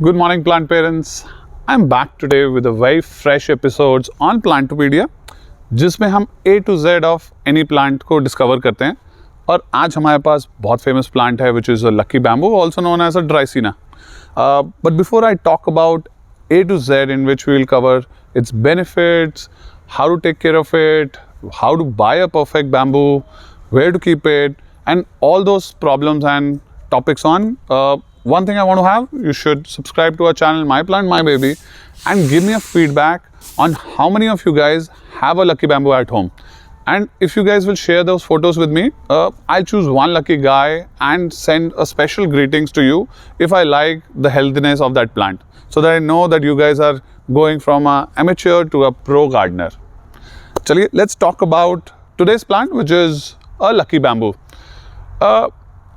Good morning, plant parents. I'm back today with a very fresh episodes on Plantopedia, जिसमें हम A to Z of any plant को discover करते हैं. और आज हमारे पास बहुत famous plant है, which is a lucky bamboo, also known as a Dreissena. But before I talk about A to Z, in which we will cover its benefits, how to take care of it, how to buy a perfect bamboo, where to keep it, and all those problems and topics on. One thing I want to have, you should subscribe to our channel, My Plant, My Baby, and give me a feedback on how many of you guys have a lucky bamboo at home. And if you guys will share those photos with me, I'll choose one lucky guy and send a special greetings to you if I like the healthiness of that plant, so that I know that you guys are going from an amateur to a pro gardener. Chaliye, let's talk about today's plant, which is a lucky bamboo.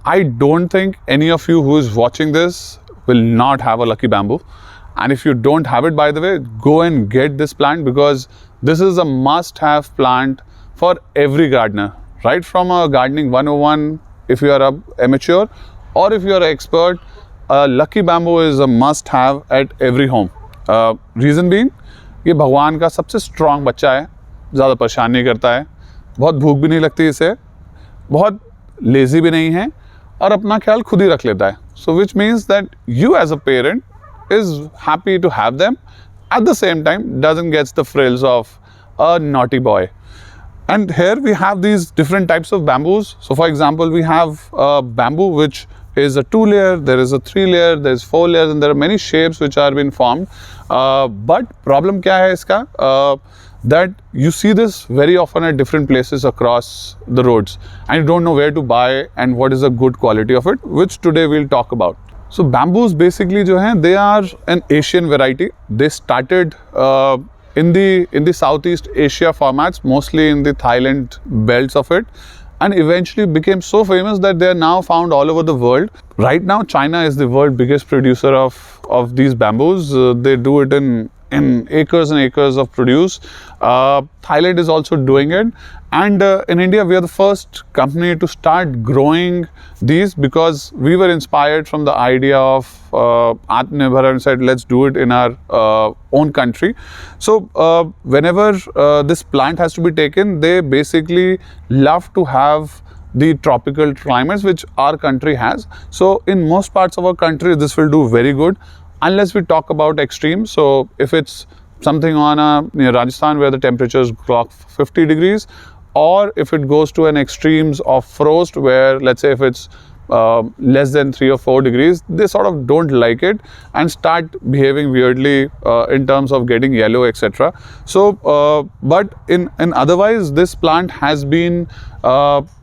I don't think any of you who is watching this will not have a lucky bamboo. And if you don't have it, by the way, go and get this plant, because this is a must-have plant for every gardener. Right from a gardening 101, if you are an amateur or if you are an expert, a lucky bamboo is a must-have at every home. Reason being, ये भगवान का सबसे strong बच्चा है, ज़्यादा परेशान नहीं करता है, बहुत भूख भी नहीं लगती इसे, बहुत lazy भी नहीं है, और अपना ख्याल खुद ही रख लेता है. So which means that you as a parent is happy to have them, at the same time doesn't get the frills of a naughty boy. And here we have these different types of bamboos. So for example, we have bamboo which is a 2-layer, there is a 3-layer, there is 4 layers, and there are many shapes which are being formed. But problem क्या है इसका? That you see this very often at different places across the roads, and you don't know where to buy and what is a good quality of it, which today we'll talk about. So bamboos basically जो हैं, they are an Asian variety. They started in the Southeast Asia formats, mostly in the Thailand belts of it, and eventually became so famous that they are now found all over the world. Right now, China is the world's biggest producer of these bamboos. They do it in acres and acres of produce. Thailand is also doing it, and in India we are the first company to start growing these, because we were inspired from the idea of Atmanirbhar and said let's do it in our own country. So whenever this plant has to be taken, they basically love to have the tropical climates which our country has. So in most parts of our country this will do very good, unless we talk about extremes. So if it's something on near Rajasthan where the temperatures clock 50 degrees, or if it goes to an extremes of frost where, let's say, if it's less than 3 or 4 degrees, they sort of don't like it and start behaving weirdly in terms of getting yellow, etc. So but in otherwise, this plant has been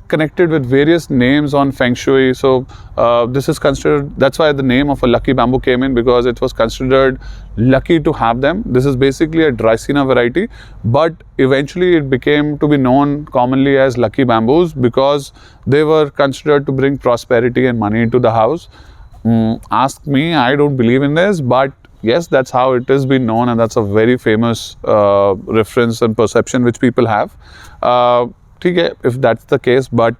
connected with various names on Feng Shui. So this is considered, that's why the name of a lucky bamboo came in, because it was considered lucky to have them. This is basically a Dreissena variety, but eventually it became to be known commonly as lucky bamboos because they were considered to bring prosperity and money into the house. Ask me, I don't believe in this, but yes, that's how it has been known, and that's a very famous reference and perception which people have. If that's the case, but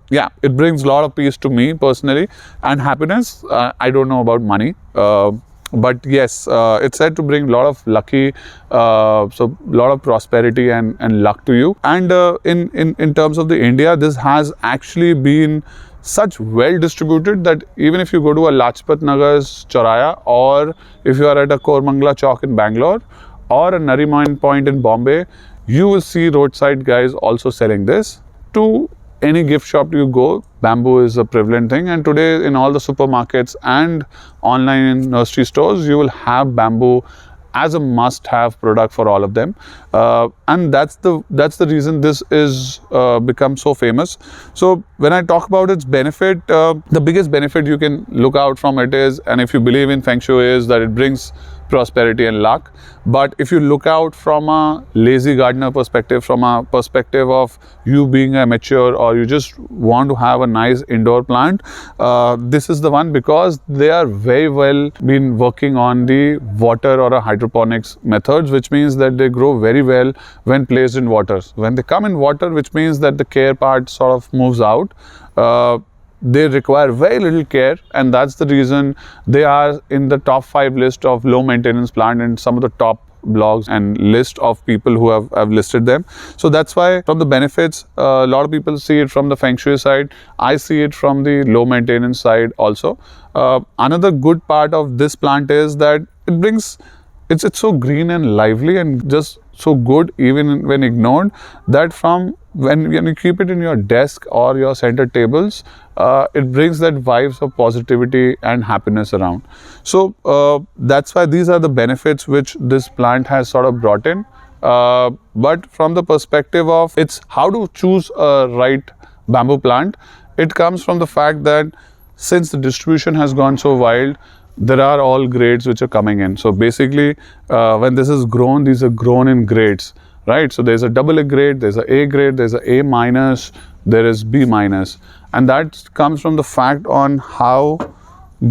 yeah, it brings a lot of peace to me personally and happiness. I don't know about money, but yes, it's said to bring a lot of lucky, so a lot of prosperity and luck to you. And in terms of the India, this has actually been such well distributed that even if you go to a Lajpat Nagar's Chauraya, or if you are at a Kormangla Chowk in Bangalore, or a Nariman Point in Bombay, you will see roadside guys also selling this. To any gift shop you go, bamboo is a prevalent thing, and today in all the supermarkets and online nursery stores, you will have bamboo as a must-have product for all of them, and that's the reason this is become so famous. So when I talk about its benefit, the biggest benefit you can look out from it is, and if you believe in Feng Shui, is that it brings prosperity and luck. But if you look out from a lazy gardener perspective, from a perspective of you being an amateur, or you just want to have a nice indoor plant, this is the one, because they are very well been working on the water or a hydroponics methods, which means that they grow very well when placed in water. When they come in water, which means that the care part sort of moves out. they require very little care, and that's the reason they are in the top 5 list of low maintenance plant in some of the top blogs and list of people who have listed them. So that's why from the benefits, a lot of people see it from the feng shui side. I see it from the low maintenance side also. Another good part of this plant is that it brings, it's so green and lively and just so good even when ignored, that from when you keep it in your desk or your center tables, it brings that vibes of positivity and happiness around. So that's why these are the benefits which this plant has sort of brought in. But from the perspective of it's how to choose a right bamboo plant, it comes from the fact that since the distribution has gone so wild, there are all grades which are coming in. So basically, when this is grown, these are grown in grades, right? So there's a AA grade, there's a grade, there's a A minus, there is B minus. And that comes from the fact on how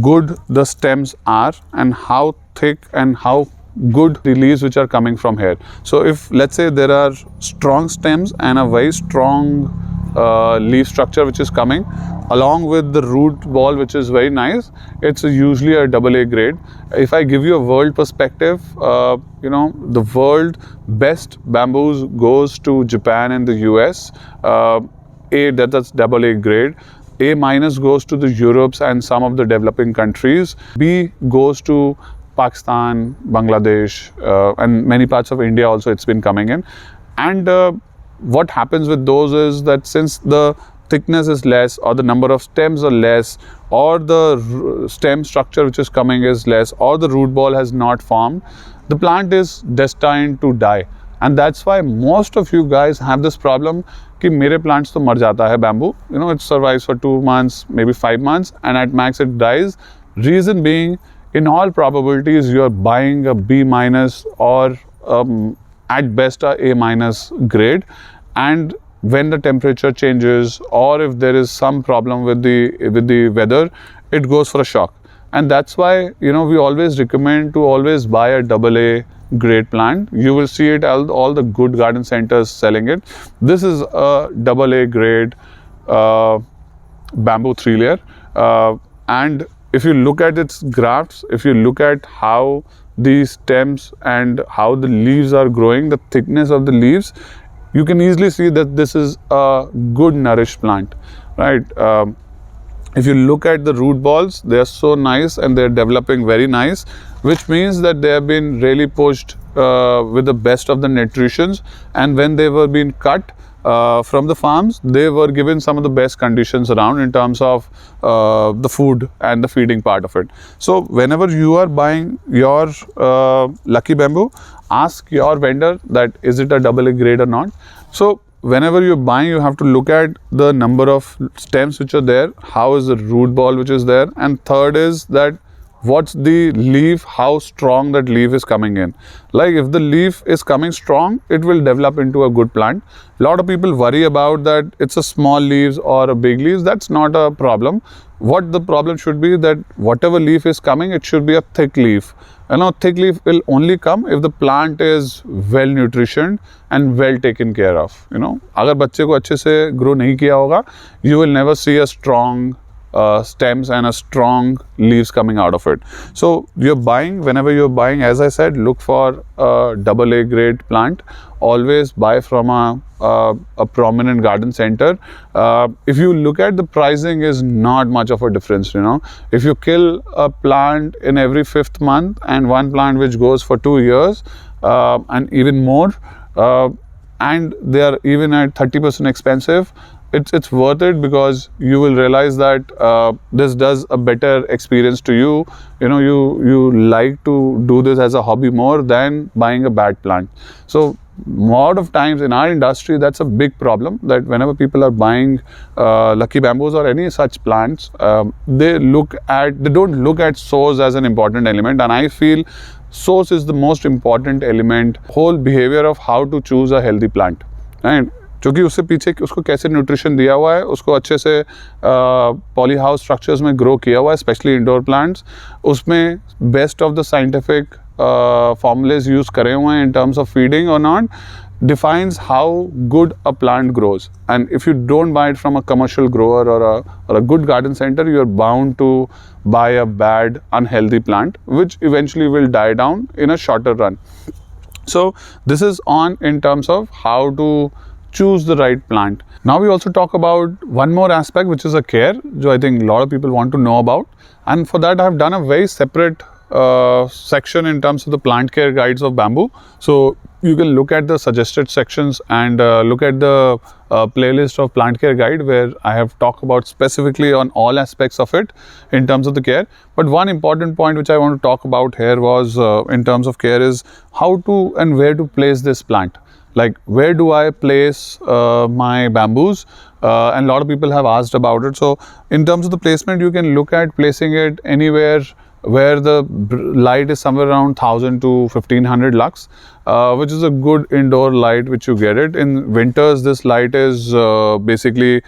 good the stems are and how thick and how good the leaves which are coming from here. So if let's say there are strong stems and a very strong leaf structure which is coming along with the root ball which is very nice, it's usually a AA grade. If I give you a world perspective, the world best bamboos goes to Japan and the US. That's AA grade. A minus goes to the Europes and some of the developing countries. B goes to Pakistan, Bangladesh, and many parts of India also it's been coming in. And what happens with those is that since the thickness is less or the number of stems are less or the stem structure which is coming is less or the root ball has not formed, the plant is destined to die. And that's why most of you guys have this problem कि मेरे plants तो मर जाता है bamboo, it survives for 2 months, maybe 5 months, and at max it dies. Reason being, in all probabilities, you are buying a B minus or at best a minus grade, and when the temperature changes or if there is some problem with the weather, it goes for a shock. And that's why we always recommend to always buy a AA grade plant. You will see it all the good garden centers selling it. This is a AA grade bamboo 3-layer, and if you look at its grafts, if you look at how the stems and how the leaves are growing, the thickness of the leaves, you can easily see that this is a good nourished plant, right? If you look at the root balls, they are so nice and they are developing very nice, which means that they have been really pushed with the best of the nutritions. And when they were being cut from the farms, they were given some of the best conditions around in terms of the food and the feeding part of it. So whenever you are buying your Lucky Bamboo, ask your vendor that is it a AA grade or not. So whenever you're buying, you have to look at the number of stems which are there, how is the root ball which is there, and third is that what's the leaf, how strong that leaf is coming in. Like if the leaf is coming strong, it will develop into a good plant. A lot of people worry about that it's a small leaves or a big leaves. That's not a problem. What the problem should be that whatever leaf is coming, it should be a thick leaf. Thick leaf will only come if the plant is well nutritioned and well taken care of. अगर बच्चे को अच्छे से grow नहीं किया होगा, you will never see a strong stems and a strong leaves coming out of it. So whenever you're buying, as I said, look for a AA grade plant. Always buy from a prominent garden center. If you look at the pricing, is not much of a difference. If you kill a plant in every 5th month and one plant which goes for 2 years and even more, and they are even at 30% expensive, it's worth it because you will realize that this does a better experience to you. You like to do this as a hobby more than buying a bad plant. So a lot of times in our industry, that's a big problem, that whenever people are buying Lucky Bamboos or any such plants, they don't look at source as an important element, and I feel source is the most important element, whole behavior of how to choose a healthy plant, right? क्योंकि उससे पीछे उसको कैसे nutrition दिया हुआ है, उसको अच्छे से पॉली हाउस स्ट्रक्चर्स में ग्रो किया हुआ है, स्पेशली इंडोर प्लांट्स, उसमें best of the scientific formulas use करे हुए हैं इन टर्म्स ऑफ फीडिंग और not. defines how good a plant grows. And if you don't buy it from a commercial grower or a good garden center, you're bound to buy a bad, unhealthy plant, which eventually will die down in a shorter run. So this is on in terms of how to choose the right plant. Now we also talk about one more aspect, which is a care, which I think a lot of people want to know about. And for that, I have done a very separate section in terms of the plant care guides of bamboo. So you can look at the suggested sections and look at the playlist of plant care guide, where I have talked about specifically on all aspects of it in terms of the care. But one important point which I want to talk about here was in terms of care is how to and where to place this plant. Like, where do I place my bamboos? And a lot of people have asked about it. So in terms of the placement, you can look at placing it anywhere where the light is somewhere around 1000 to 1500 lux, which is a good indoor light which you get it. In winters, this light is basically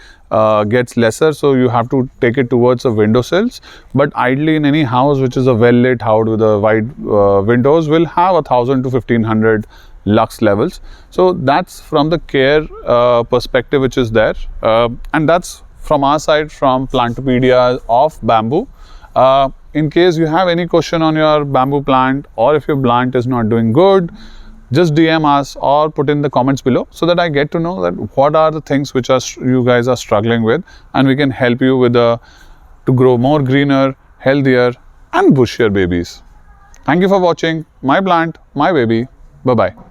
gets lesser, so you have to take it towards the windowsills. But ideally, in any house which is a well lit house with a wide windows, will have 1000 to 1500 lux levels. So that's from the care perspective which is there, and that's from our side, from Plantopedia of bamboo. In case you have any question on your bamboo plant, or if your plant is not doing good, just DM us or put in the comments below, so that I get to know that what are the things which you guys are struggling with, and we can help you with to grow more greener, healthier and bushier babies. Thank you for watching My Plant, My Baby. Bye bye.